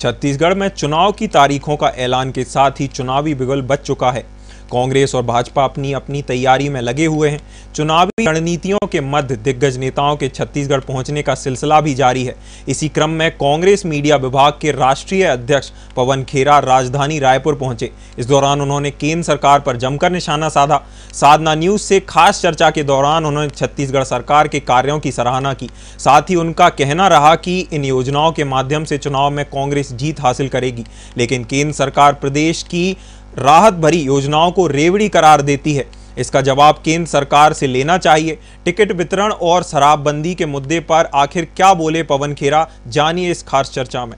छत्तीसगढ़ में चुनाव की तारीखों का ऐलान के साथ ही चुनावी बिगुल बज चुका है। कांग्रेस और भाजपा अपनी अपनी तैयारी में लगे हुए हैं। चुनावी रणनीतियों के मध्य दिग्गज नेताओं के छत्तीसगढ़ पहुंचने का सिलसिला भी जारी है। इसी क्रम में कांग्रेस मीडिया विभाग के राष्ट्रीय अध्यक्ष पवन खेरा राजधानी रायपुर पहुंचे। इस दौरान उन्होंने केंद्र सरकार पर जमकर निशाना साधा। साधना न्यूज से खास चर्चा के दौरान उन्होंने छत्तीसगढ़ सरकार के कार्यों की सराहना की। साथ ही उनका कहना रहा कि इन योजनाओं के माध्यम से चुनाव में कांग्रेस जीत हासिल करेगी, लेकिन केंद्र सरकार प्रदेश की राहत भरी योजनाओं को रेवड़ी करार देती है। इसका जवाब केंद्र सरकार से लेना चाहिए। टिकट वितरण और शराबबंदी के मुद्दे पर आखिर क्या बोले पवन खेरा, जानिए इस खास चर्चा में।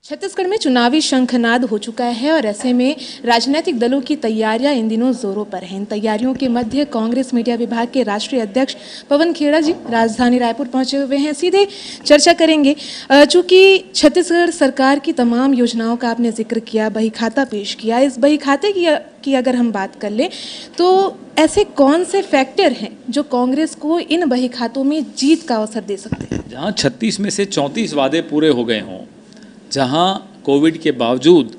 छत्तीसगढ़ में चुनावी शंखनाद हो चुका है और ऐसे में राजनीतिक दलों की तैयारियां इन दिनों जोरों पर हैं। इन तैयारियों के मध्य कांग्रेस मीडिया विभाग के राष्ट्रीय अध्यक्ष पवन खेरा जी राजधानी रायपुर पहुंचे हुए हैं। सीधे चर्चा करेंगे। चूंकि छत्तीसगढ़ सरकार की तमाम योजनाओं का आपने जिक्र किया, बही खाता पेश किया। इस बही खाते की अगर हम बात कर लें तो ऐसे कौन से फैक्टर हैं जो कांग्रेस को इन बही खातों में जीत का अवसर दे सकते हैं? जहाँ 36 में से 34 वादे पूरे हो गए हों, जहाँ कोविड के बावजूद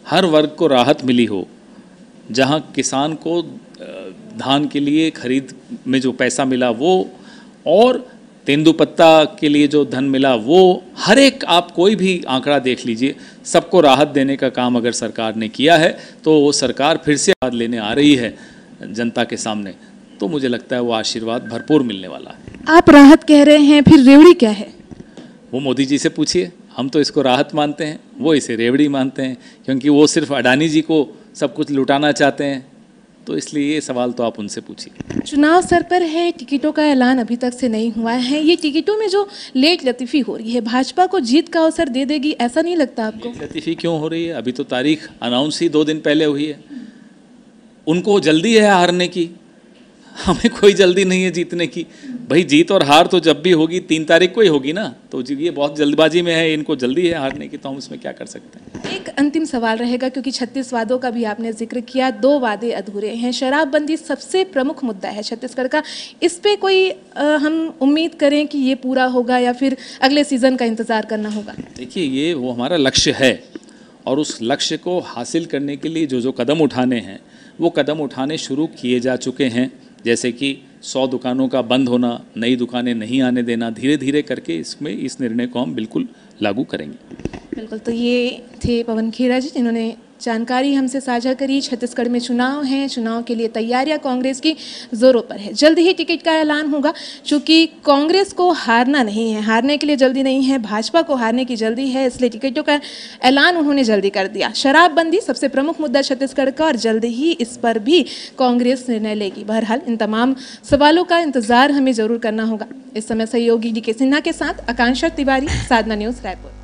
हर वर्ग को राहत मिली हो, जहाँ किसान को धान के लिए खरीद में जो पैसा मिला वो, और तेंदुपत्ता के लिए जो धन मिला वो, हर एक आप कोई भी आंकड़ा देख लीजिए, सबको राहत देने का काम अगर सरकार ने किया है तो वो सरकार फिर से राहत लेने आ रही है जनता के सामने। तो मुझे लगता है वो आशीर्वाद भरपूर मिलने वाला है। आप राहत कह रहे हैं, फिर रेवड़ी क्या है? वो मोदी जी से पूछिए। हम तो इसको राहत मानते हैं, वो इसे रेवड़ी मानते हैं, क्योंकि वो सिर्फ अडानी जी को सब कुछ लुटाना चाहते हैं। तो इसलिए ये सवाल तो आप उनसे पूछिए। चुनाव सर पर है, टिकटों का ऐलान अभी तक से नहीं हुआ है। ये टिकटों में जो लेट लतीफ़ी हो रही है, भाजपा को जीत का अवसर दे देगी, ऐसा नहीं लगता आपको? लेट लतीफ़ी क्यों हो रही है? अभी तो तारीख अनाउंस ही 2 दिन पहले हुई है। उनको जल्दी है हारने की, हमें कोई जल्दी नहीं है जीतने की। भाई जीत और हार तो जब भी होगी 3 तारीख को ही होगी ना। तो ये बहुत जल्दबाजी में है, इनको जल्दी है हारने की, तो हम इसमें क्या कर सकते हैं। एक अंतिम सवाल रहेगा, क्योंकि 36 वादों का भी आपने जिक्र किया, 2 वादे अधूरे हैं। शराबबंदी सबसे प्रमुख मुद्दा है छत्तीसगढ़ का। इस पे कोई हम उम्मीद करें कि ये पूरा होगा या फिर अगले सीजन का इंतजार करना होगा? देखिए, ये वो हमारा लक्ष्य है और उस लक्ष्य को हासिल करने के लिए जो कदम उठाने हैं वो कदम उठाने शुरू किए जा चुके हैं। जैसे कि 100 दुकानों का बंद होना, नई दुकानें नहीं आने देना, धीरे धीरे करके इस निर्णय को हम बिल्कुल लागू करेंगे। बिल्कुल। तो ये थे पवन खेरा जी, जिन्होंने जानकारी हमसे साझा करी। छत्तीसगढ़ में चुनाव हैं, चुनाव के लिए तैयारियां कांग्रेस की जोरों पर है। जल्द ही टिकट का ऐलान होगा, क्योंकि कांग्रेस को हारना नहीं है, हारने के लिए जल्दी नहीं है, भाजपा को हारने की जल्दी है, इसलिए टिकटों का ऐलान उन्होंने जल्दी कर दिया। शराबबंदी सबसे प्रमुख मुद्दा छत्तीसगढ़ का, और जल्द ही इस पर भी कांग्रेस निर्णय लेगी। बहरहाल इन तमाम सवालों का इंतजार हमें जरूर करना होगा। इस समय सहयोगी DK सिन्हा के साथ आकांक्षा तिवारी, साधना न्यूज़ रायपुर।